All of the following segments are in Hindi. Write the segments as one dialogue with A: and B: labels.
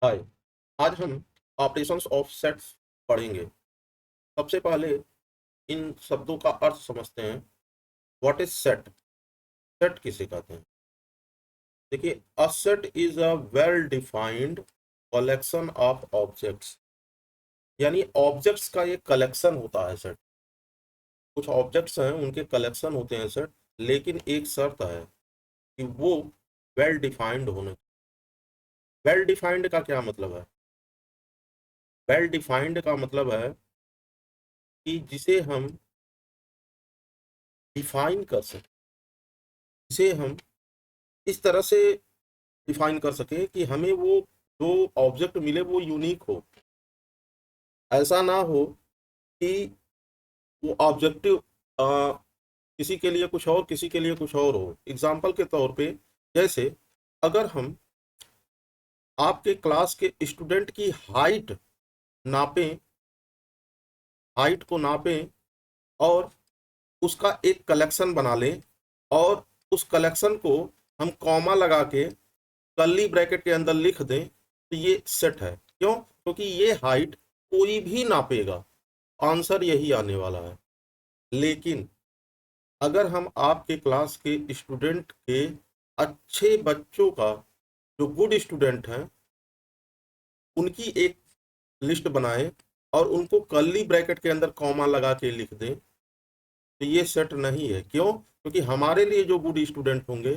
A: हाय। आज हम ऑपरेशंस ऑफ सेट्स पढ़ेंगे। सबसे पहले इन शब्दों का अर्थ समझते हैं। What is set? सेट किसे कहते हैं? देखिए, a set is a well defined collection of objects. यानी ऑब्जेक्ट्स का एक कलेक्शन होता है सेट। कुछ ऑब्जेक्ट्स हैं, उनके कलेक्शन होते हैं सेट। लेकिन एक शर्त है कि वो वेल डिफाइंड होने। वेल डिफाइंड का क्या मतलब है? वेल डिफाइंड का मतलब है कि जिसे हम डिफाइन कर सकें, जिसे हम इस तरह से डिफाइन कर सके कि हमें वो जो ऑब्जेक्ट मिले वो यूनिक हो। ऐसा ना हो कि वो ऑब्जेक्टिव किसी के लिए कुछ और, किसी के लिए कुछ और हो। एग्जाम्पल के तौर पे, जैसे अगर हम आपके क्लास के स्टूडेंट की नापें हाइट को नापें और उसका एक कलेक्शन बना लें, और उस कलेक्शन को हम कॉमा लगा के कर्ली ब्रैकेट के अंदर लिख दें, तो ये सेट है। क्यों? क्योंकि ये हाइट कोई भी नापेगा, आंसर यही आने वाला है। लेकिन अगर हम आपके क्लास के स्टूडेंट के अच्छे बच्चों का, जो गुड स्टूडेंट हैं, उनकी एक लिस्ट बनाएं और उनको कर्ली ब्रैकेट के अंदर कॉमा लगा के लिख दें, तो ये सेट नहीं है। क्यों? क्योंकि हमारे लिए जो गुड स्टूडेंट होंगे,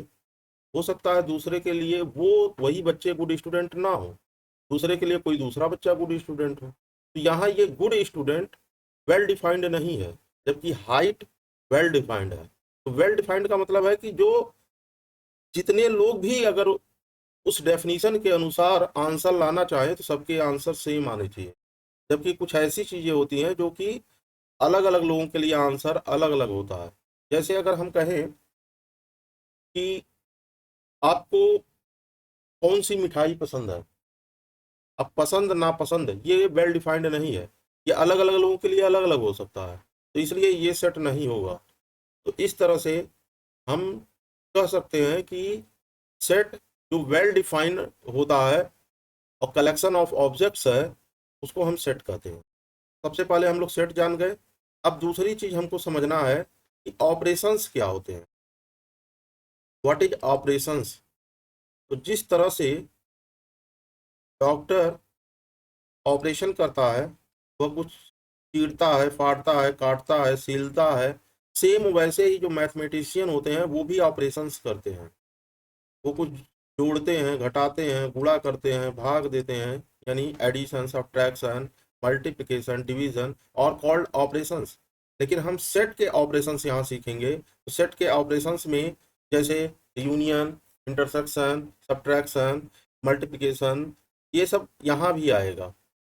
A: हो सकता है दूसरे के लिए वो वही बच्चे गुड स्टूडेंट ना हो, दूसरे के लिए कोई दूसरा बच्चा गुड स्टूडेंट हो। तो यहाँ ये गुड स्टूडेंट वेल डिफाइंड नहीं है, जबकि हाइट वेल डिफाइंड है। तो वेल डिफाइंड का मतलब है कि जो जितने लोग भी अगर उस डेफिनेशन के अनुसार आंसर लाना चाहें तो सबके आंसर सेम आने चाहिए। जबकि कुछ ऐसी चीजें होती हैं जो कि अलग अलग लोगों के लिए आंसर अलग अलग होता है। जैसे अगर हम कहें कि आपको कौन सी मिठाई पसंद है, अब पसंद नापसंद ये वेल डिफाइंड नहीं है। ये अलग अलग लोगों के लिए अलग अलग हो सकता है, तो इसलिए ये सेट नहीं होगा। तो इस तरह से हम कह सकते हैं कि सेट जो वेल डिफाइंड होता है और कलेक्शन ऑफ ऑब्जेक्ट्स है, उसको हम सेट कहते हैं। सबसे पहले हम लोग सेट जान गए। अब दूसरी चीज हमको समझना है कि ऑपरेशंस क्या होते हैं। What is operations? तो जिस तरह से डॉक्टर ऑपरेशन करता है, वह कुछ चीरता है, फाड़ता है, काटता है, सीलता है, सेम वैसे ही जो मैथमेटिशियन होते हैं वो भी ऑपरेशंस करते हैं। वो कुछ जोड़ते हैं, घटाते हैं, गुणा करते हैं, भाग देते हैं, यानी एडिशन, सब्ट्रैक्शन, मल्टीप्लिकेशन, डिवीजन, और कॉल्ड ऑपरेशंस। लेकिन हम सेट के ऑपरेशंस यहाँ सीखेंगे। तो सेट के ऑपरेशंस में जैसे यूनियन, इंटरसेक्शन, सब्ट्रैक्शन, मल्टीप्लिकेशन, ये सब यहाँ भी आएगा।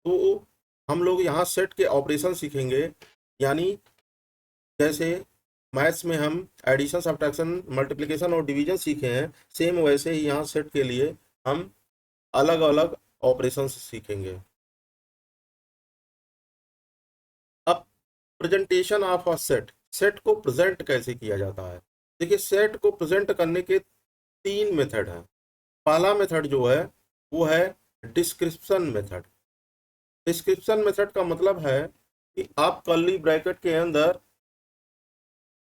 A: तो हम लोग यहाँ सेट के ऑपरेशन सीखेंगे। यानी जैसे मैथ्स में हम एडिशन, सब्ट्रैक्शन, मल्टीप्लिकेशन और डिवीजन सीखे हैं, सेम वैसे ही यहाँ सेट के लिए हम अलग अलग ऑपरेशंस सीखेंगे। अब presentation of a set, set को प्रेजेंट कैसे किया जाता है? देखिए, सेट को प्रेजेंट करने के तीन मेथड हैं। पहला मेथड जो है वो है डिस्क्रिप्शन मेथड। डिस्क्रिप्शन मेथड का मतलब है कि आप कर्ली ब्रैकेट के अंदर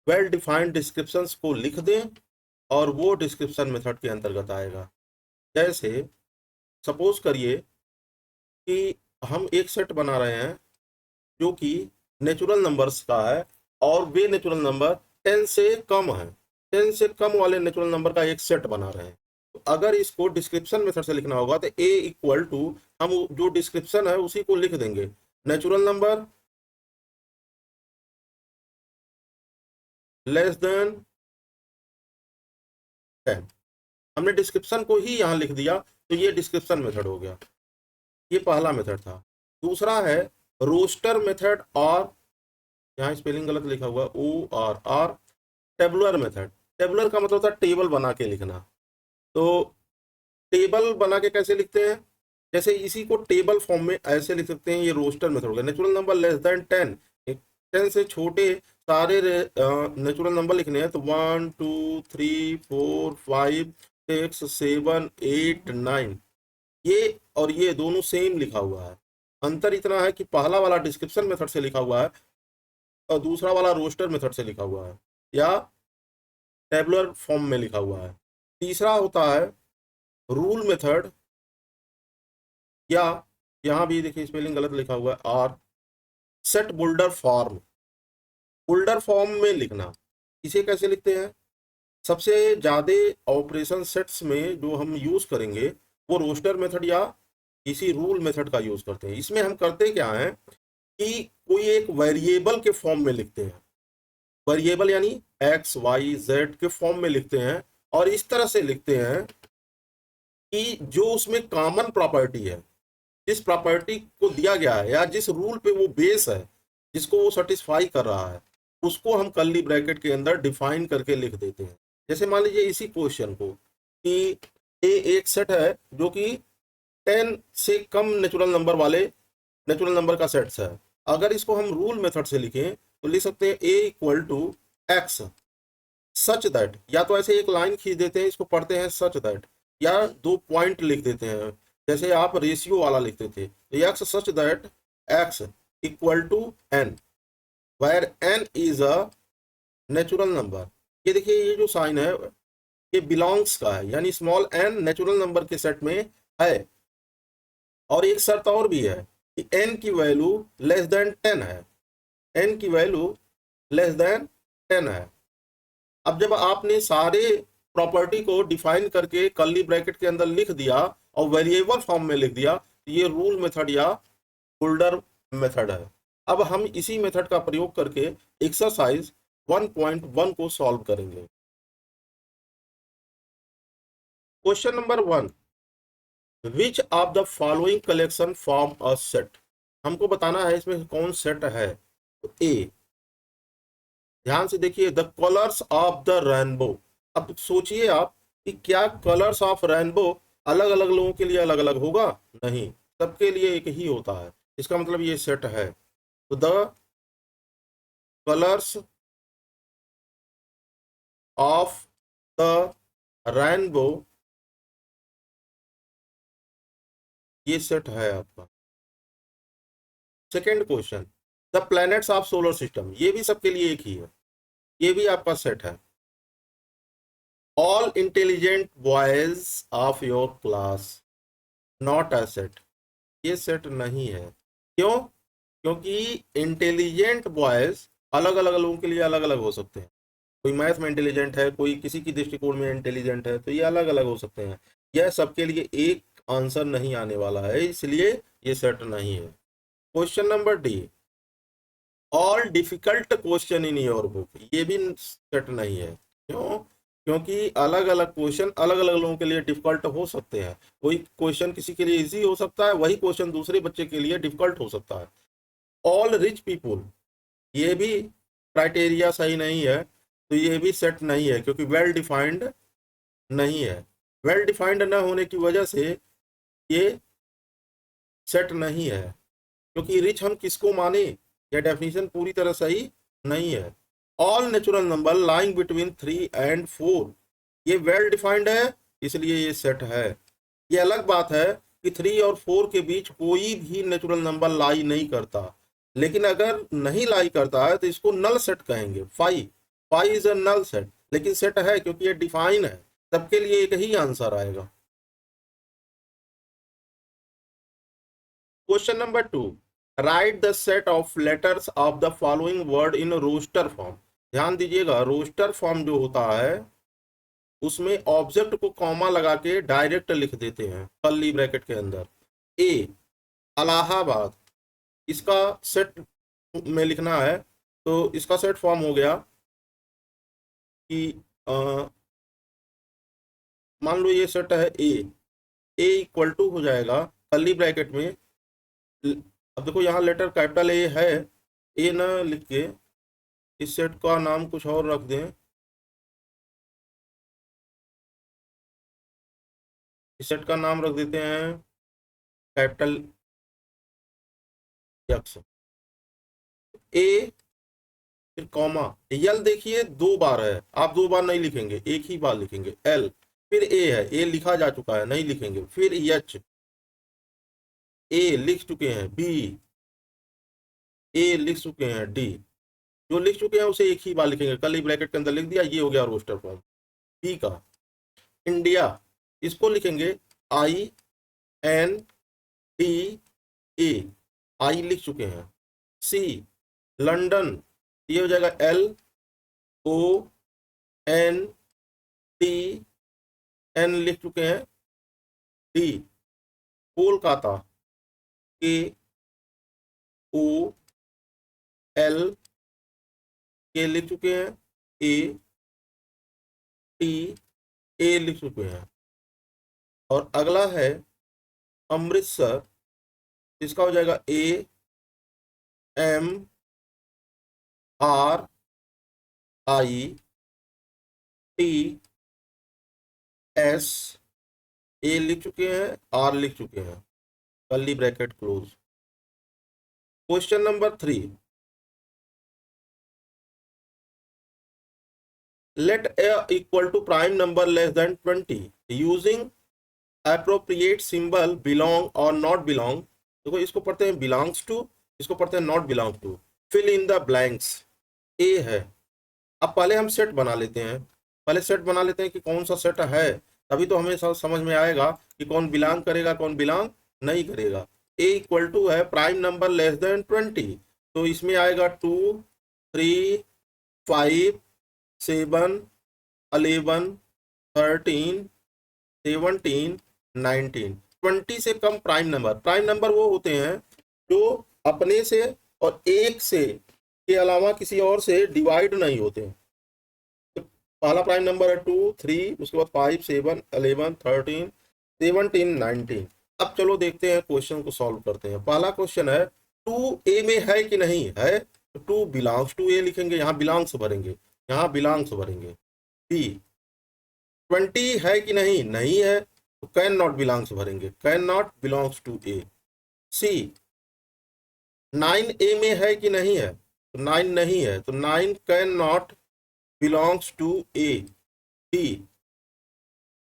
A: वेल डिफाइंड डिस्क्रिप्शंस को लिख दें और वो डिस्क्रिप्शन मेथड के अंतर्गत आएगा। जैसे सपोज करिए कि हम एक सेट बना रहे हैं जो कि नेचुरल नंबर्स का है, और वे नेचुरल नंबर 10 से कम है। 10 से कम वाले नेचुरल नंबर का एक सेट बना रहे हैं। तो अगर इसको डिस्क्रिप्शन मेथड से लिखना होगा तो ए इक्वल टू, हम जो डिस्क्रिप्शन है उसी को लिख देंगे, नेचुरल नंबर लेस देन 10। हमने डिस्क्रिप्शन को ही यहाँ लिख दिया, तो ये डिस्क्रिप्शन मेथड हो गया। ये पहला मेथड था। दूसरा है रोस्टर मेथड, और यहाँ स्पेलिंग गलत लिखा हुआ, ORR, टेबुलर मेथड। टेबुलर का मतलब होता है टेबल बना के लिखना। तो टेबल बना के कैसे लिखते हैं? जैसे इसी को टेबल फॉर्म में ऐसे लिख सकते हैं, ये रोस्टर मेथड हो गया। नेचुरल नंबर लेस देन 10, 10 से छोटे सारे नेचुरल नंबर लिखने हैं, तो 1 2 3 4 5 6 7 8 9, ये और ये दोनों सेम लिखा हुआ है। अंतर इतना है कि पहला वाला डिस्क्रिप्शन मेथड से लिखा हुआ है और दूसरा वाला रोस्टर मेथड से लिखा हुआ है या टेबुलर फॉर्म में लिखा हुआ है। तीसरा होता है रूल मेथड, या यहाँ भी देखिए स्पेलिंग गलत लिखा हुआ है, और set builder form. Builder form में लिखना, इसे कैसे लिखते हैं? सबसे ज़्यादा ऑपरेशन सेट्स में जो हम यूज़ करेंगे वो रोस्टर मेथड या इसी रूल मेथड का यूज़ करते हैं। इसमें हम करते क्या हैं कि कोई एक वेरिएबल के फॉर्म में लिखते हैं, वेरिएबल यानी एक्स वाई जेड के फॉर्म में लिखते हैं, और इस तरह से लिखते हैं कि जो उसमें कॉमन प्रॉपर्टी है, जिस प्रॉपर्टी को दिया गया है या जिस रूल पे वो बेस है, जिसको वो सेटिस्फाई कर रहा है, उसको हम कर्ली ब्रैकेट के अंदर डिफाइन करके लिख देते हैं। जैसे मान लीजिए इसी क्वेश्चन को कि ए एक सेट है जो कि 10 से कम नेचुरल नंबर वाले नेचुरल नंबर का सेट्स है। अगर इसको हम रूल मेथड से लिखें तो लिख सकते हैं A equal to X such that, या तो ऐसे एक लाइन खींच देते हैं, इसको पढ़ते हैं सच दैट, या दो पॉइंट लिख देते हैं जैसे आप रेशियो वाला लिखते थे, तो x such that x equal to n where n is a natural number. ये देखिए ये जो साइन है ये बिलोंग्स का है, यानी स्मॉल एन नेचुरल नंबर के सेट में है। और एक शर्त और भी है कि एन की वैल्यू लेस देन 10 है, एन की वैल्यू लेस देन 10 है। अब जब आपने सारे प्रॉपर्टी को डिफाइन करके कर्ली ब्रैकेट के अंदर लिख दिया और वेरिएबल फॉर्म में लिख दिया, तो ये रूल मेथड या बुल्डर मेथड है। अब हम इसी मेथड का प्रयोग करके एक्सरसाइज 1.1 को सॉल्व करेंगे। Question number 1, which of the following collection form a set. हमको बताना है इसमें कौन सेट है। तो ए, ध्यान से देखिए, the colours of the rainbow. अब सोचिए आप कि क्या कलर्स ऑफ रेनबो अलग अलग लोगों के लिए अलग अलग होगा? नहीं, सबके लिए एक ही होता है। इसका मतलब ये सेट है। तो the colours of the rainbow, ये सेट है आपका। Second question, the planets of solar system, ये भी सबके लिए एक ही है, ये भी आपका सेट है। All intelligent boys of your class, not a set, ये सेट नहीं है। क्यों? क्योंकि इंटेलिजेंट बॉयज अलग अलग लोगों के लिए अलग अलग हो सकते हैं। कोई मैथ में इंटेलिजेंट है, कोई किसी की दृष्टिकोण में इंटेलिजेंट है, तो ये अलग अलग हो सकते हैं। यह सबके लिए एक आंसर नहीं आने वाला है, इसलिए ये सेट नहीं है। Question number D, all difficult question in your book, ये भी सेट नहीं है। क्यों? क्योंकि अलग अलग क्वेश्चन अलग अलग लोगों के लिए डिफिकल्ट हो सकते हैं। कोई क्वेश्चन किसी के लिए इजी हो सकता है, वही क्वेश्चन दूसरे बच्चे के लिए डिफिकल्ट हो सकता है। ऑल रिच पीपुल, ये भी क्राइटेरिया सही नहीं है, तो ये भी सेट नहीं है क्योंकि वेल डिफाइंड नहीं है। वेल डिफाइंड न होने की वजह से ये सेट नहीं है, क्योंकि रिच हम किसको माने, यह डेफिनेशन पूरी तरह सही नहीं है। All natural number lying between 3 and 4, ये वेल डिफाइंड है, इसलिए ये सेट है। ये अलग बात है कि 3 और 4 के बीच कोई भी नेचुरल नंबर लाई नहीं करता, लेकिन अगर नहीं लाई करता है तो इसको नल सेट कहेंगे। 5 इज अ नल सेट, लेकिन सेट है क्योंकि ये डिफाइन है। सबके लिए एक ही आंसर आएगा। Question number 2, write the set of letters of the following word in roster form. ध्यान दीजिएगा, रोस्टर फॉर्म जो होता है उसमें ऑब्जेक्ट को कॉमा लगा के डायरेक्ट लिख देते हैं कर्ली ब्रैकेट के अंदर। ए इलाहाबाद, इसका सेट में लिखना है, तो इसका सेट फॉर्म हो गया कि मान लो ये सेट है ए इक्वल टू हो जाएगा कर्ली ब्रैकेट में। अब देखो यहाँ लेटर कैपिटल ए है, ए ना लिख के इस सेट का नाम कुछ और रख दें, इस सेट का नाम रख देते हैं कैपिटल एक्स। ए फिर कॉमा, यल देखिए 2 बार है, आप 2 बार नहीं लिखेंगे, एक ही बार लिखेंगे। एल फिर ए है, ए लिखा जा चुका है, नहीं लिखेंगे। फिर एच, ए लिख चुके हैं, बी, ए लिख चुके हैं, डी। जो लिख चुके हैं उसे एक ही बार लिखेंगे, कर्ली ब्रैकेट के अंदर लिख दिया, ये हो गया रोस्टर फॉर्म। बी का इंडिया, इसको लिखेंगे आई एन डी ए, आई लिख चुके हैं। सी लंदन, ये हो जाएगा L O N T N लिख चुके हैं। डी कोलकाता, के ओ एल के लिख चुके हैं, ए टी ए लिख चुके हैं। और अगला है अमृतसर, इसका हो जाएगा A M R I T S, A लिख चुके हैं, आर लिख चुके हैं, curly bracket close. Question number 3, let a equal to prime number less than 20 using appropriate symbol belong or not belong। देखो इसको पढ़ते हैं belongs to, इसको पढ़ते हैं not belong to। fill in the blanks, ए है। अब पहले हम सेट बना लेते हैं, पहले सेट बना लेते हैं कि कौन सा सेट है, तभी तो हमें समझ में आएगा कि कौन बिलोंग करेगा कौन बिलोंग नहीं करेगा। ए इक्वल टू है प्राइम नंबर लेस देन 20, तो इसमें आएगा 2 3 5 7 11 13 17 19। 20 से कम प्राइम नंबर, प्राइम नंबर वो होते हैं जो अपने से और एक से के अलावा किसी और से डिवाइड नहीं होते हैं। तो पहला प्राइम नंबर है 2 3, उसके बाद 5 7 11 13 17 19। अब चलो देखते हैं क्वेश्चन को सॉल्व करते हैं। पहला क्वेश्चन है 2 ए में है कि नहीं है, तो 2 बिलोंग्स टू ए लिखेंगे, यहाँ बिलोंग्स भरेंगे, यहाँ बिलोंग्स भरेंगे। बी 20 है कि नहीं, नहीं है, तो कैन नॉट बिलोंग्स भरेंगे, कैन नॉट बिलोंग्स टू ए। सी 9 ए में है कि नहीं है, तो 9 नहीं है, तो 9 can not belongs to A. D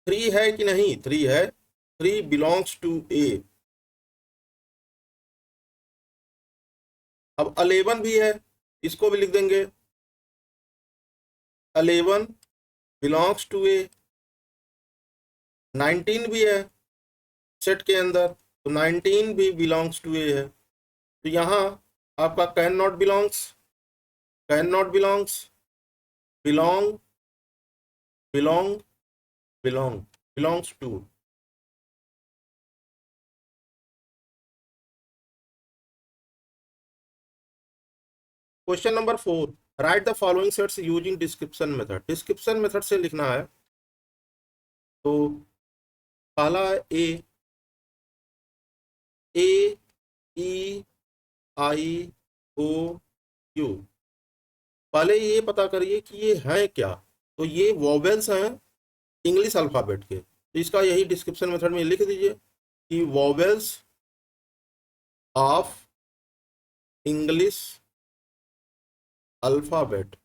A: 3 है कि नहीं, 3 है, 3 बिलोंग्स टू ए। अब 11 भी है, इसको भी लिख देंगे, 11 बिलोंग्स टू ए। 19 भी है सेट के अंदर, तो 19 भी बिलोंग्स टू ए है। तो यहाँ आपका can not belongs, can not belongs, belong belong belong, belongs to. Question number 4, write the following sets using description method. डिस्क्रिप्शन मेथड से लिखना है। तो पहला है ए ई आई ओ यू। पहले ये पता करिए कि ये है क्या, तो ये वॉवेल्स हैं इंग्लिश अल्फ़ाबेट के, तो इसका यही डिस्क्रिप्शन मेथड में लिख दीजिए कि vowels of English alphabet.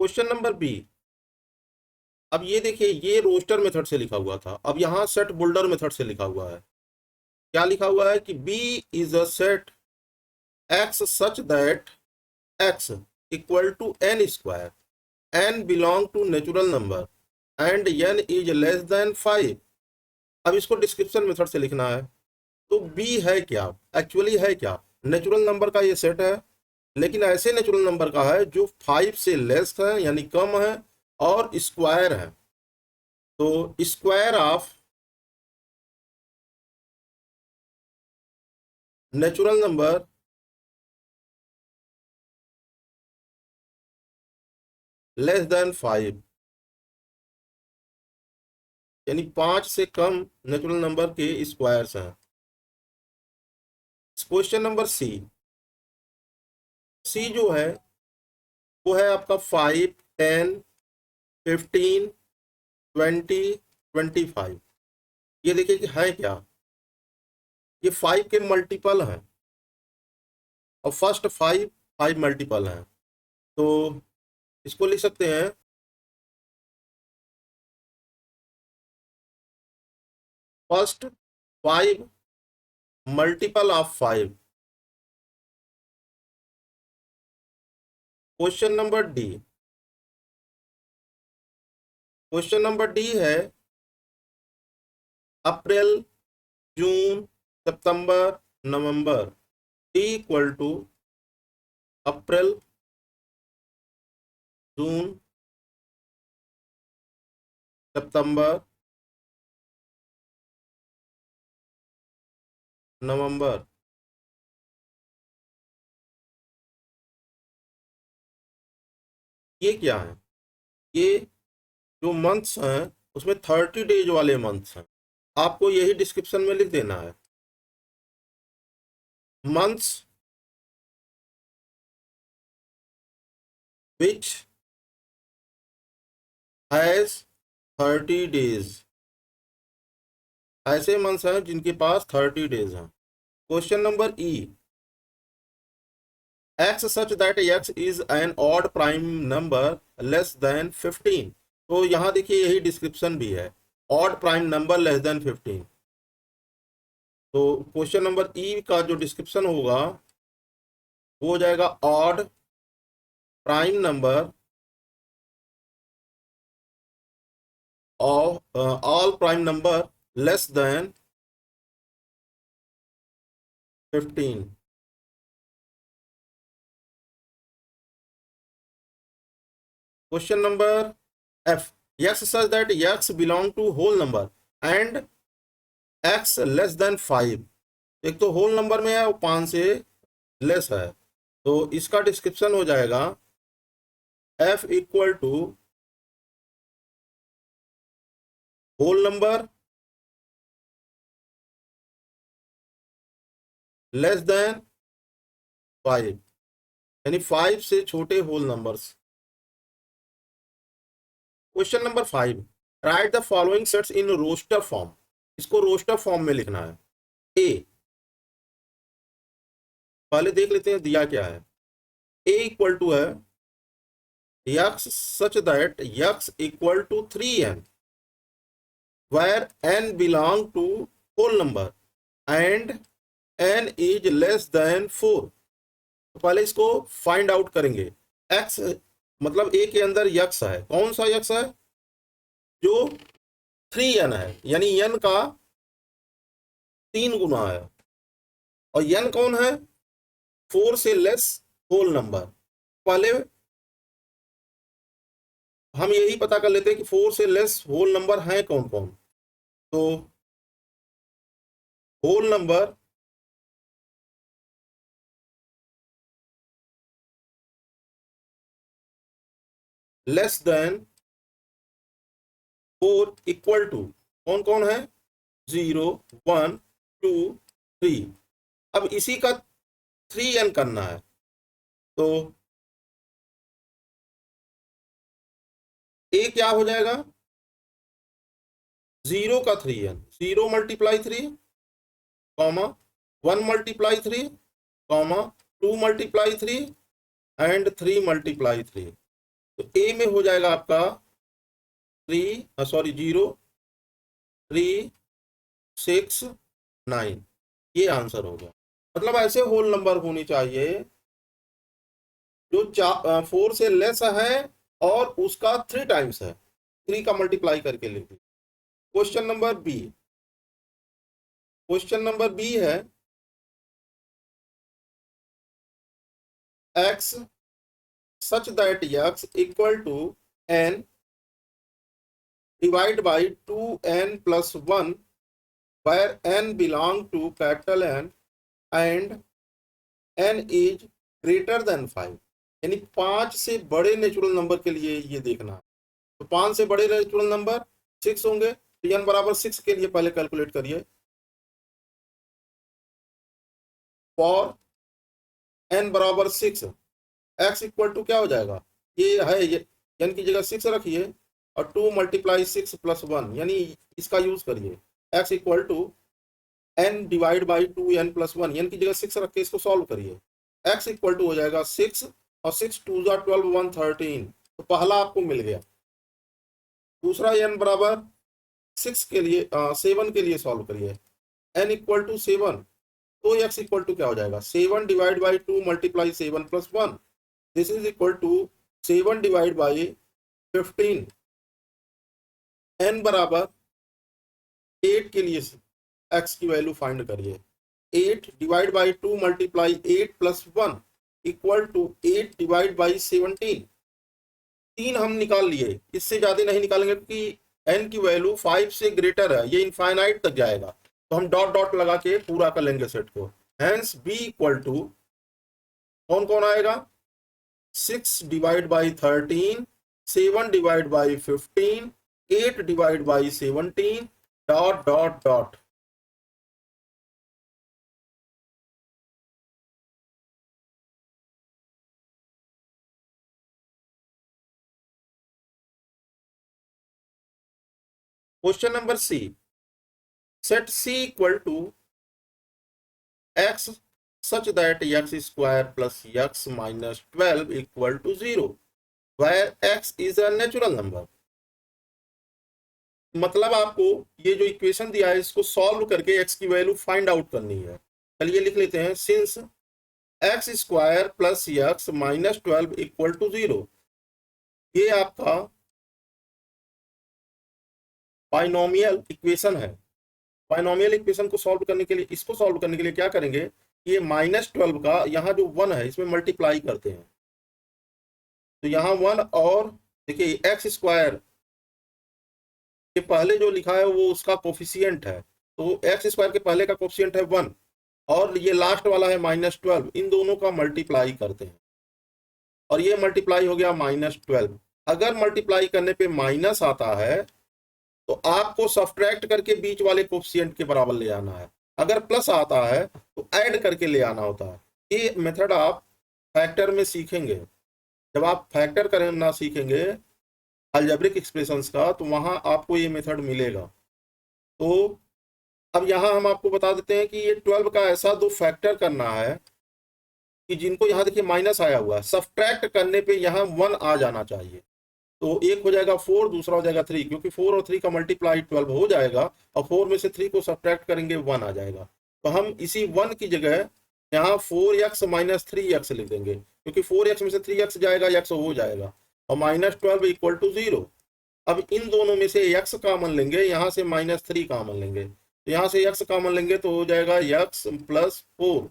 A: Question number B, अब ये देखिए ये रोस्टर मेथड से लिखा हुआ था, अब यहाँ सेट बुल्डर मेथड से लिखा हुआ है। क्या लिखा हुआ है कि B is a set x such that x equal to n square, n belong to natural number and n is less than 5। अब इसको डिस्क्रिप्शन मेथड से लिखना है। तो बी है क्या, एक्चुअली है क्या, नेचुरल नंबर का ये सेट है, लेकिन ऐसे नेचुरल नंबर का है जो 5 से लेस है यानी कम है और स्क्वायर है। तो square of natural number less than 5, यानी 5 से कम नेचुरल नंबर के स्क्वायर्स हैं। क्वेश्चन नंबर सी, सी जो है वो है आपका 5 10, 15, 20, 25। ये देखिए कि है क्या, ये 5 के मल्टीपल हैं और फर्स्ट 5 मल्टीपल हैं, तो इसको लिख सकते हैं first 5 multiple of 5। Question number D, question number D है अप्रैल, जून, सितंबर, नवंबर। डी इक्वल टू अप्रैल, जून, सितंबर, नवंबर। ये क्या है, ये जो मंथ्स हैं उसमें 30 डेज वाले मंथ्स हैं। आपको यही डिस्क्रिप्शन में लिख देना है, मंथ्स विच हैज 30 डेज। ऐसे मंथ्स हैं जिनके पास 30 डेज हैं। Question number E, x such that x is an odd prime number less than 15। तो यहाँ देखिए यही डिस्क्रिप्शन भी है, odd prime number less then 15। तो क्वेश्चन नंबर ई का जो डिस्क्रिप्शन होगा वो हो जाएगा odd prime number of all prime number less than 15। Question number F, x such that x belong to whole number and x less than 5। एक तो होल नंबर में है और 5 से लेस है, तो इसका डिस्क्रिप्शन हो जाएगा f equal to whole number less than 5, यानी 5 से छोटे whole numbers. Question number 5, write the following sets in roster form. इसको रोस्टर फॉर्म में लिखना है। ए, पहले देख लेते हैं दिया क्या है। ए इक्वल टू है x such that x equal to 3n where n belong to whole number and n is less than 4। तो पहले इसको फाइंड आउट करेंगे। x मतलब a के अंदर x है, कौन सा x है, जो 3n है, यानी n का 3 गुना है, और n कौन है, 4 से लेस होल नंबर। पहले हम यही पता कर लेते हैं कि 4 से लेस होल नंबर हैं कौन कौन। तो whole number less than 4 equal to कौन कौन है, 0, 1, 2, 3। अब इसी का 3n करना है, तो a क्या हो जाएगा, 0 का 3n, 0 multiply 3 comma 1 multiply 3 comma 2 multiply 3 and 3 multiply 3। तो a में हो जाएगा आपका 0, 3, 6, 9। ये आंसर होगा। मतलब ऐसे होल नंबर होने चाहिए जो 4 से लेस है और उसका 3 टाइम्स है, 3 का मल्टीप्लाई करके लिख दी। Question number B, question number B है x such that x equal to n divide by 2n plus 1 where n belong to capital N and n is greater than 5। यानी 5 से बड़े नेचुरल नंबर के लिए ये देखना है। तो 5 से बड़े नेचुरल नंबर 6 होंगे, तो n बराबर 6 के लिए पहले कैलकुलेट करिए। फॉर n बराबर 6 x इक्वल टू क्या हो जाएगा, ये है, ये n की जगह 6 रखिए और 2 मल्टीप्लाई 6 प्लस 1, यानी इसका यूज करिए। x equal to n divide by 2n plus 1, n की जगह 6 रख के इसको सॉल्व करिए। x इक्वल टू हो जाएगा 6 और 6 2 जा 12 1 13, तो पहला आपको मिल गया। दूसरा n बराबर 6 के लिए 7 के लिए सॉल्व करिए। n इक्वल टू 7, तो x इक्वल टू क्या हो जाएगा 7 divide by 2 multiply 7 plus 1, this is equal to 7 divide by 15। n बराबर 8 के लिए x की वैल्यू फाइंड करिए। 8 divide by 2 multiply 8 plus 1 equal to 8 divide by 17। 3 हम निकाल लिए, इससे ज्यादा नहीं निकालेंगे क्योंकि n की वैल्यू 5 से ग्रेटर है, ये इनफाइनाइट तक जाएगा, तो हम डॉट डॉट लगा के पूरा कर लेंगे सेट को। हेंस b इक्वल टू कौन कौन आएगा 6 divide by 13, 7 divide by 15, 8 divide by 17 dot dot dot. Question number C, set c equal to x such that x square plus x minus 12 equal to 0 where x is a natural number। मतलब आपको ये जो इक्वेशन दिया है इसको सॉल्व करके x की वैल्यू फाइंड आउट करनी है। चलिए लिख लेते हैं, since x square plus x minus 12 equal to 0, ये आपका बाइनोमियल इक्वेशन है। बाइनोमियल इक्वेशन को सॉल्व करने के लिए, इसको सॉल्व करने के लिए क्या करेंगे, ये -12 का यहाँ जो 1 है इसमें मल्टीप्लाई करते हैं, तो यहाँ 1 और देखिए एक्स स्क्वायर के पहले जो लिखा है वो उसका कोफिशिएंट है, तो एक्स स्क्वायर के पहले का कोफिशिएंट है 1 और ये लास्ट वाला है -12, इन दोनों का मल्टीप्लाई करते हैं और ये मल्टीप्लाई हो गया -12। अगर मल्टीप्लाई करने पे माइनस आता है तो आपको सब्ट्रैक्ट करके बीच वाले कोफिशिएंट के बराबर ले आना है, अगर प्लस आता है तो ऐड करके ले आना होता है। ये मेथड आप फैक्टर में सीखेंगे, जब आप फैक्टर करना सीखेंगे अलजेब्रिक एक्सप्रेशंस का, तो वहां आपको ये मेथड मिलेगा। तो अब यहाँ हम आपको बता देते हैं कि ये 12 का ऐसा दो फैक्टर करना है कि जिनको यहाँ देखिए माइनस आया हुआ है, सब्ट्रैक्ट करने पे यहाँ 1 आ जाना चाहिए, तो एक हो जाएगा 4, दूसरा हो जाएगा 3, क्योंकि 4 और 3 का मल्टीप्लाई 12 हो जाएगा और 4 में से 3 को सब्ट्रैक्ट करेंगे 1 आ जाएगा। तो हम इसी 1 की जगह यहाँ 4x माइनस 3x लिख देंगे, क्योंकि 4x में से 3x जाएगा, x हो जाएगा और -12 इक्वल टू 0। अब इन दोनों में से x कॉमन लेंगे, यहाँ से -3 कॉमन लेंगे, तो यहाँ से x कॉमन लेंगे तो हो जाएगा x प्लस 4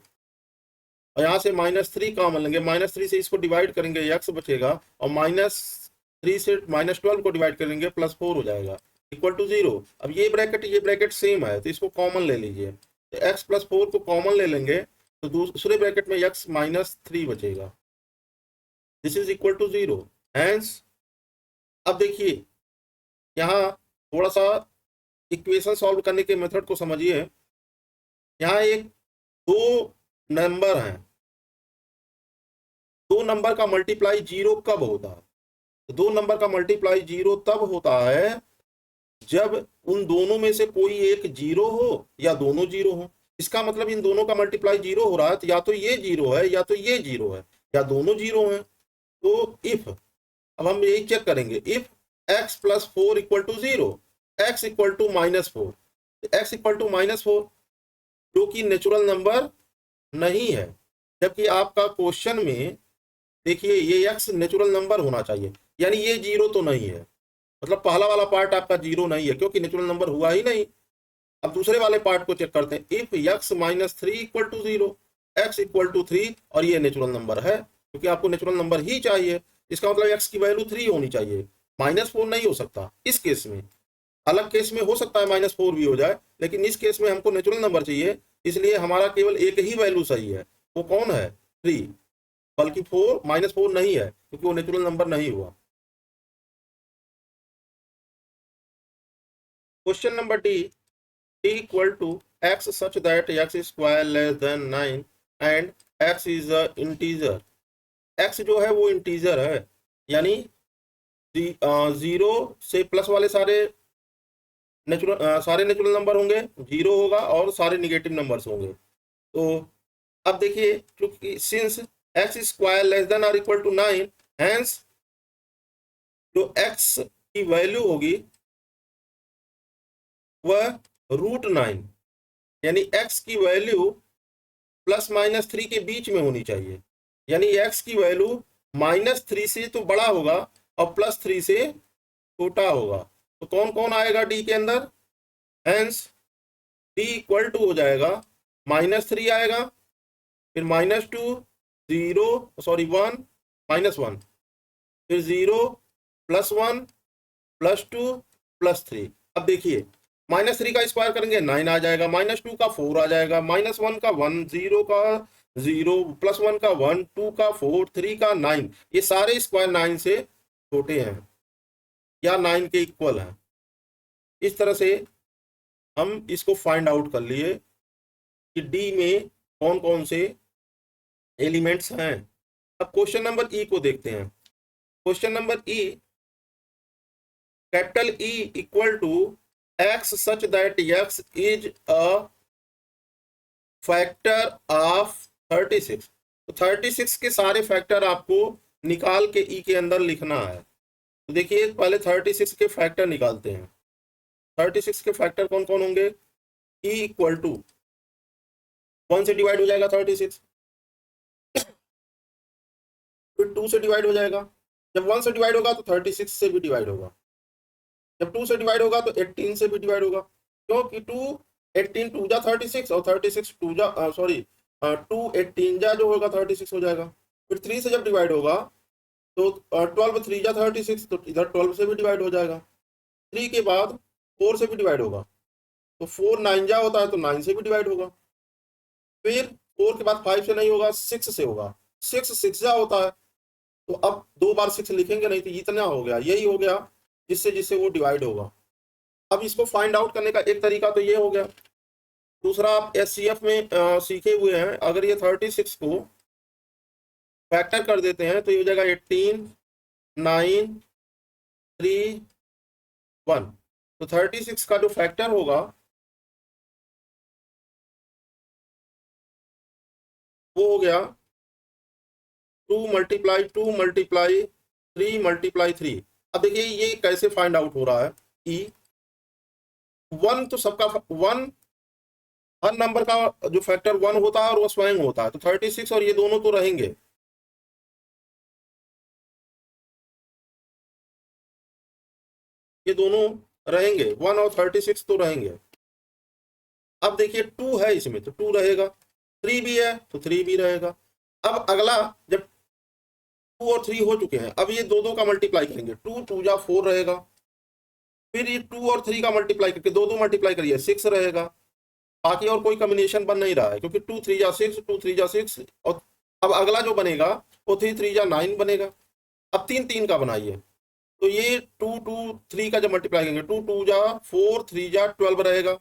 A: और यहाँ से -3 कॉमन लेंगे, -3 से इसको डिवाइड करेंगे x बचेगा और -3 से -12 को डिवाइड करेंगे +4 हो जाएगा इक्वल टू 0। अब ये ब्रैकेट सेम है तो इसको कॉमन ले लीजिए, तो x प्लस 4 को कॉमन ले लेंगे तो दूसरे ब्रैकेट में x -3 बचेगा, this is equal to 0। Hence अब देखिए यहाँ थोड़ा सा इक्वेशन सॉल्व करने के मेथड को समझिए। यहाँ एक दो नंबर हैं, दो नंबर का मल्टीप्लाई 0 कब होता है, तो दो नंबर का मल्टीप्लाई 0 तब होता है जब उन दोनों में से कोई एक 0 हो या दोनों 0 हो। इसका मतलब इन दोनों का मल्टीप्लाई 0 हो रहा है तो या तो ये 0 है या तो ये 0 है या दोनों 0 हैं। तो इफ, अब हम यही चेक करेंगे, if x plus 4 equal to 0, x equal to -4, x equal to -4 जो कि नेचुरल नंबर नहीं है, जबकि आपका क्वेश्चन में देखिए ये x नेचुरल नंबर होना चाहिए, यानी ये 0 तो नहीं है, मतलब पहला वाला पार्ट आपका 0 नहीं है क्योंकि नेचुरल नंबर हुआ ही नहीं। अब दूसरे वाले पार्ट को चेक करते हैं, if x -3 equal to 0, x equal to 3, और ये नेचुरल नंबर है क्योंकि आपको नेचुरल नंबर ही चाहिए, इसका मतलब x की वैल्यू 3 होनी चाहिए, -4 नहीं हो सकता इस केस में। अलग केस में हो सकता है -4 भी हो जाए, लेकिन इस केस में हमको नेचुरल नंबर चाहिए, इसलिए हमारा केवल एक ही वैल्यू सही है, वो कौन है 3, बल्कि 4 -4 नहीं है क्योंकि वो नेचुरल नंबर नहीं हुआ। Question number D, t equal to x such that x square less than 9 and x is a integer. x जो है वो इंटीजर है, यानी जीरो से प्लस वाले सारे नेचुरल नंबर होंगे, जीरो होगा, और सारे निगेटिव नंबर्स होंगे। तो अब देखिए, क्योंकि since x square less then और इक्वल टू 9, हेंस जो एक्स की वैल्यू होगी वह √9, यानी एक्स की वैल्यू +-3 के बीच में होनी चाहिए, यानी एक्स की वैल्यू -3 से तो बड़ा होगा और +3 से छोटा होगा। तो कौन कौन आएगा डी के अंदर? हेंस डी इक्वल टू हो जाएगा -3 आएगा, फिर -2, 0 सॉरी 1, -1, फिर 0, +1, +2, +3। अब देखिए, -3 का स्क्वायर करेंगे 9 आ जाएगा, -2 का 4 आ जाएगा, -1 का 1, 0 का 0, +1 का 1, 2 का 4, 3 का 9। ये सारे स्क्वायर 9 से छोटे हैं या 9 के इक्वल हैं। इस तरह से हम इसको फाइंड आउट कर लिए कि डी में कौन कौन से एलिमेंट्स हैं। अब क्वेश्चन नंबर ई को देखते हैं। Question number E, capital E equal to x such that x is a factor of 36। तो 36 के सारे फैक्टर आपको निकाल के ई के अंदर लिखना है। तो देखिए, पहले 36 के फैक्टर निकालते हैं। 36 के फैक्टर कौन कौन होंगे? ई इक्वल टू 1 से डिवाइड हो जाएगा 36, फिर 2 से डिवाइड हो जाएगा। जब 1 से डिवाइड होगा तो 36 से भी डिवाइड होगा, जब 2 से डिवाइड होगा तो 18 से भी डिवाइड होगा, क्योंकि 18 2 जा 36 और 36 2 जा 2 18 जा जो होगा 36 हो जाएगा। फिर 3 से जब डिवाइड होगा तो 12 3 जा 36, तो इधर 12 से भी डिवाइड हो जाएगा। 3 के बाद 4 से भी डिवाइड होगा, तो 4 9 जा होता है तो 9 से भी डिवाइड होगा। फिर 4 के बाद 5 से नहीं होगा, 6 से होगा, 6 6 जा होता है, तो अब 2 बार 6 लिखेंगे नहीं, तो इतना हो गया, यही हो गया जिससे जिससे वो डिवाइड होगा। अब इसको फाइंड आउट करने का एक तरीका तो ये हो गया। दूसरा, आप एचसीएफ में सीखे हुए हैं, अगर ये 36 को फैक्टर कर देते हैं तो ये हो जाएगा 18 9 3 1। तो 36 का जो फैक्टर होगा वो हो गया 2 × 2 × 3 × 3। अब देखिए ये कैसे फाइंड आउट हो रहा है। ई 1 तो सबका 1, हर नंबर का जो फैक्टर 1 होता है और वो स्वयं होता है, तो 36 और ये दोनों तो रहेंगे। ये दोनों रहेंगे, 1 और 36 तो रहेंगे। अब देखिए 2 है इसमें तो 2 रहेगा, 3 भी है तो 3 भी रहेगा। अब अगला, जब 2 और 3 हो चुके हैं, अब ये दो का मल्टीप्लाई करेंगे, 2 2 जा 4 रहेगा, फिर ये 2 और 3 का मल्टीप्लाई करके दो मल्टीप्लाई करिए 6 रहेगा। बाकी और कोई कॉम्बिनेशन बन नहीं रहा है, क्योंकि 2 3 जा 6, 2 3 जा 6, और अब अगला जो बनेगा वो 3 3 जा 9 बनेगा। अब 3 3 का बनाइए, तो ये 2 2 3 का जब मल्टीप्लाई करेंगे 2 2 जा 4, 3 जा 12 रहेगा,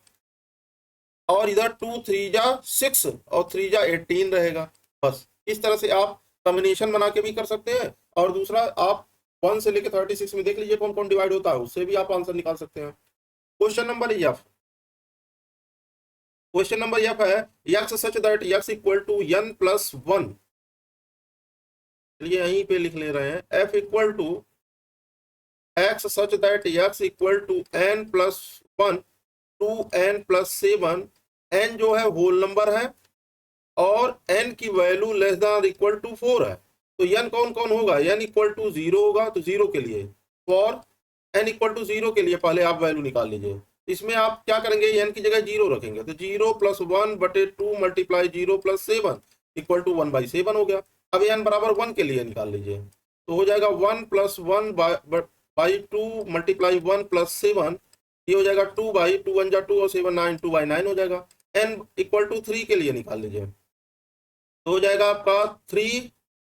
A: और इधर 2 3 जा 6 और 3 जा 18 रहेगा। बस इस तरह से आप कॉम्बिनेशन बना के भी कर सकते हैं, और दूसरा आप 1 से लेकर 36 में देख लीजिए कौन कौन डिवाइड होता है, उससे भी आप आंसर निकाल सकते हैं। Question number F, question number F है x such that x equal to n plus 1। चलिए यहीं पे लिख ले रहे हैं, f equal to x such that x equal to n plus 1 2n plus 7। n जो है होल नंबर है और n की value less than equal to 4 है, तो n कौन कौन होगा? n इक्वल टू 0 होगा, तो 0 के लिए, फॉर n इक्वल टू 0 के लिए पहले आप वैल्यू निकाल लीजिए। इसमें आप क्या करेंगे, n की जगह 0 रखेंगे, तो 0 + 1 बटे 2 × 0 + 7 इक्वल टू 1/7 हो गया। अब n बराबर 1 के लिए निकाल लीजिए, तो हो जाएगा 1 + 1 बाई 2 × 1 + 7, ये हो जाएगा 2/2 1 जा 2 और 7 9 2/9 हो जाएगा। n इक्वल टू 3 के लिए निकाल लीजिए, तो हो जाएगा आपका 3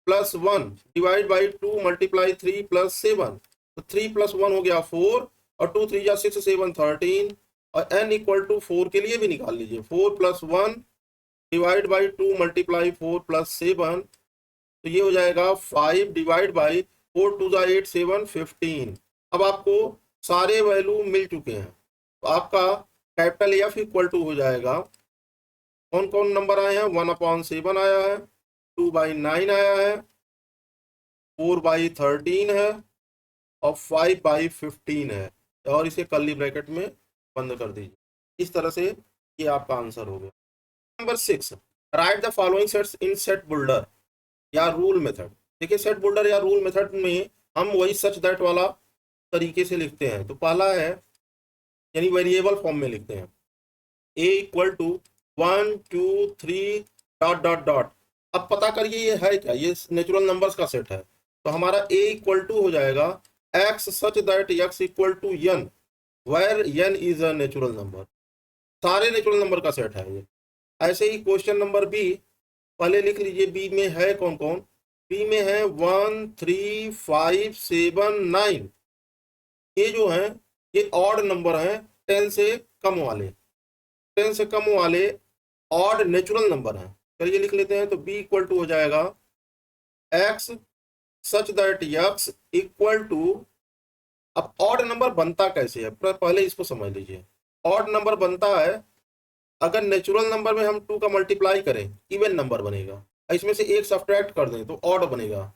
A: + 1 डिवाइड बाई 2 × 3 + 7, तो 3 + 1 हो गया 4, और 2 3 जा 6 7 13, और n इक्वल टू 4 के लिए भी निकाल लीजिए, 4 + 1 डिवाइड बाई 2 × 4 + 7, तो ये हो जाएगा 5 डिवाइड बाई 4 2 8 7 15। अब आपको सारे वैल्यू मिल चुके हैं, तो आपका कैपिटल एफ इक्वल टू हो जाएगा, कौन कौन नंबर आए हैं, 1/7 आया है, 2/9 आया है, 4/13 है और 5/15 है, और इसे कर्ली ब्रैकेट में बंद कर दीजिए। इस तरह से ये आपका आंसर हो गया। Number 6, right the following sets in set builder या रूल मेथड। देखिए सेट बिल्डर या रूल मेथड में हम वही सच दैट वाला तरीके से लिखते हैं। तो पहला है, यानी वेरिएबल फॉर्म में लिखते हैं, a equal to 1 2 3 dot dot dot. अब पता करिए ये है क्या, ये नेचुरल नंबर्स का सेट है। तो हमारा a इक्वल टू हो जाएगा x such that x equal to n where n is a natural number. सारे नेचुरल नंबर का सेट है ये। ऐसे ही क्वेश्चन नंबर बी, पहले लिख लीजिए बी में है कौन कौन। बी में है 1 3 5 7 9। ये जो है ये ऑड नंबर है, 10 से कम वाले, 10 से कम वाले ऑड नेचुरल नंबर हैं। चलिए लिख लेते हैं। तो b इक्वल टू हो जाएगा x such that x equal to, अब ऑड नंबर बनता कैसे है पहले इसको समझ लीजिए। ऑड नंबर बनता है अगर नेचुरल नंबर में हम 2 का मल्टीप्लाई करें, इवन नंबर बनेगा, इसमें से एक सब्ट्रैक्ट कर दें तो ऑड बनेगा।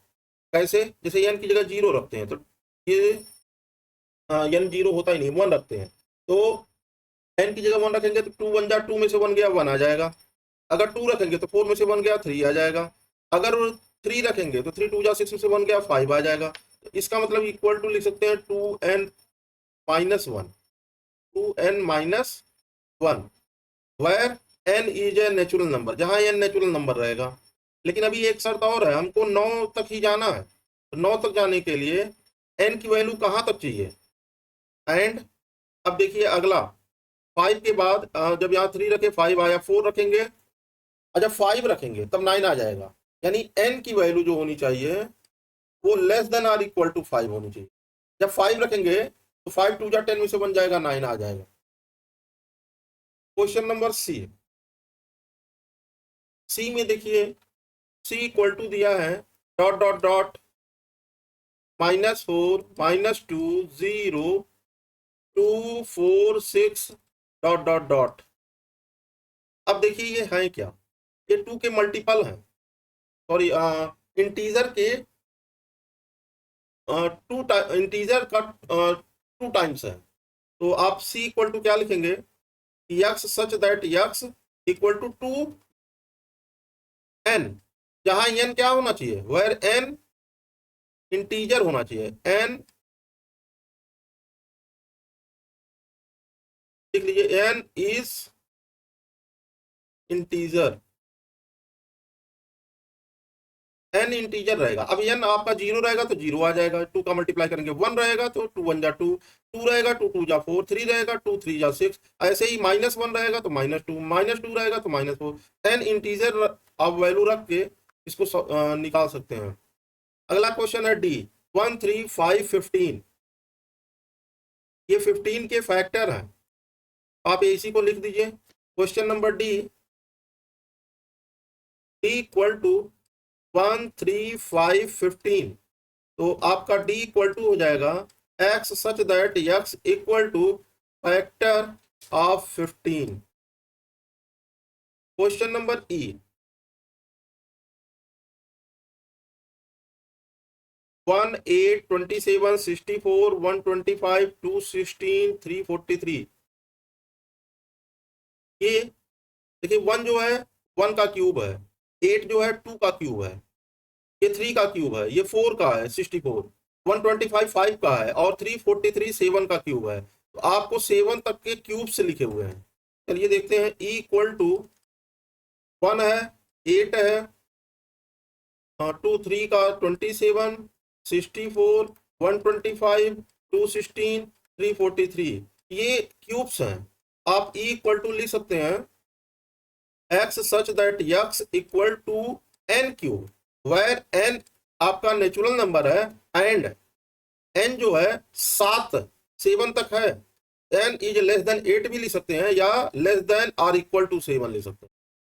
A: कैसे, जैसे n की जगह 0 रखते हैं तो ये n 0 होता ही नहीं, 1 रखते हैं, तो n की जगह 1 रखेंगे तो 2 1 जा 2 में से 1 गया 1 आ जाएगा। अगर 2 रखेंगे तो 4 में से 1 गया 3 आ जाएगा। अगर 3 रखेंगे तो 3 2 जा 6 में से 1 गया 5 आ जाएगा। तो इसका मतलब इक्वल टू लिख सकते हैं 2n minus 1, 2n minus 1 where n is a natural number, जहां n नेचुरल नंबर रहेगा। लेकिन अभी एक शर्त और है, हमको 9 तक ही जाना है। तो 9 तक जाने के लिए n की वैल्यू कहां तक चाहिए, एंड अब देखिए अगला 5 के बाद जब यहाँ 3 रखे 5 आया, 4 रखेंगे, अच्छा 5 रखेंगे तब 9 आ जाएगा। यानी n की वैल्यू जो होनी चाहिए वो less than or equal to 5 होनी चाहिए। जब 5 रखेंगे तो 5 2 जा 10 में से 1 जाएगा 9 आ जाएगा। क्वेश्चन नंबर सी में देखिए c इक्वल टू दिया है dot dot dot -4 -2 0 2 4 6 dot dot dot. अब देखिए ये है क्या, ये 2 के मल्टीपल हैं, सॉरी इंटीजर के इंटीजर का 2 टाइम्स है। तो आप c इक्वल टू क्या लिखेंगे, x such that x equal to 2n, जहां n क्या होना चाहिए, वेयर n इंटीजर होना चाहिए। n लिख लीजिए, n is integer, n integer रहेगा। अब n आपका 0 रहेगा तो 0 आ जाएगा, 2 का मल्टीप्लाई करेंगे 1 रहेगा तो 2 1 जा 2, 2 रहेगा 2 2 जा 4, 3 रहेगा 2 3 जा 6, ऐसे ही -1 रहेगा तो -2, -2 रहेगा तो -4। n इंटीजर आप वैल्यू रख के इसको निकाल सकते हैं। अगला क्वेश्चन है डी, 1 3 5 15। ये 15 के फैक्टर हैं, आप इसी को लिख दीजिए। Question number D equal to 1 3 5 15। तो आपका d इक्वल टू हो जाएगा x such that x equal two factor of 15। Question number ई, 1 8 27 64 125 216 343। ये देखिए 1 जो है 1 का क्यूब है, 8 जो है 2 का क्यूब है, ये 3 का क्यूब है, ये 4 का है 64, 125 5 का है और 343 7 का क्यूब है। तो आपको 7 तक के क्यूब से लिखे हुए हैं। चलिए देखते हैं। ई इक्वल टू 1 है, 8 है, 2 3 का 27 64 125 216 343, ये क्यूब्स हैं। आप ई इक्वल टू लिख सकते हैं x such that x equal to n cube, where n आपका नेचुरल नंबर है एंड n जो है 7 तक है। n इज लेस देन 8 भी लिख सकते हैं या less than or equal to 7 लिख सकते हैं,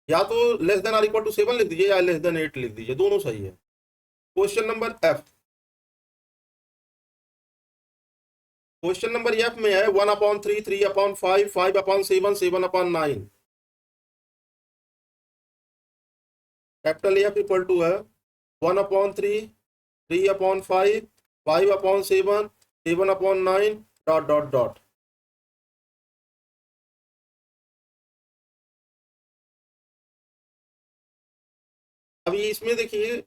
A: या तो less than or equal to 7 लिख दीजिए या लेस देन 8 लिख दीजिए, दोनों सही है। Question number F, question number F में है 1/3, 3/5, 5/7, 7/9। कैपिटल एफ इक्वल टू है 1/3, 3/5, 5/7, 7/9 डॉट डॉट डॉट। अभी इसमें देखिए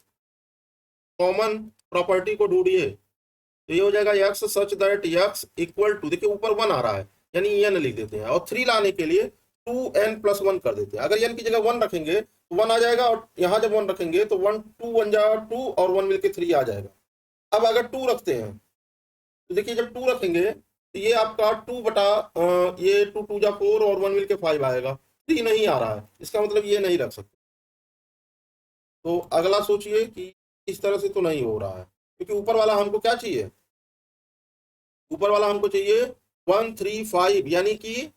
A: कॉमन प्रॉपर्टी को ढूंढिए, तो ये हो जाएगा x such that x equal to, देखिए ऊपर 1 आ रहा है यानी एन लिख देते हैं, और 3 लाने के लिए 2n+1 कर देते हैं। अगर एन की जगह 1 रखेंगे तो 1 आ जाएगा, और यहाँ जब 1 रखेंगे तो 1 2 1 जा 2 और 1 मिलके 3 आ जाएगा। अब अगर 2 रखते हैं तो देखिए जब 2 रखेंगे तो ये आपका 2 बटा ये 2 2 जा 4 और 1 मिलके 5 आएगा। 3 नहीं आ रहा है, इसका मतलब ये नहीं रख सकते। तो अगला सोचिए कि इस तरह से तो नहीं हो रहा है, क्योंकि ऊपर वाला हमको क्या चाहिए, ऊपर वाला हमको चाहिए 1 3 5, यानी कि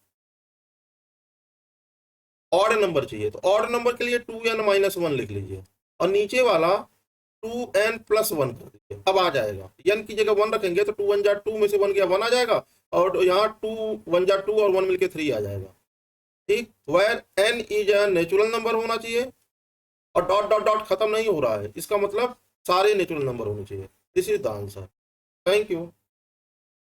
A: ऑड नंबर चाहिए। तो ऑड नंबर के लिए 2n-1 लिख लीजिए, और नीचे वाला 2n+1 कर दीजिए। अब आ जाएगा, n की जगह 1 रखेंगे तो 2 1 जा 2 में से 1 गया 1 आ जाएगा, और यहाँ 2 1 जा 2 और 1 मिलके 3 आ जाएगा। ठीक, where n is a natural number होना चाहिए, और डॉट डॉट डॉट खत्म नहीं हो रहा है, इसका मतलब सारे नेचुरल नंबर होने चाहिए। This is the answer. Thank you.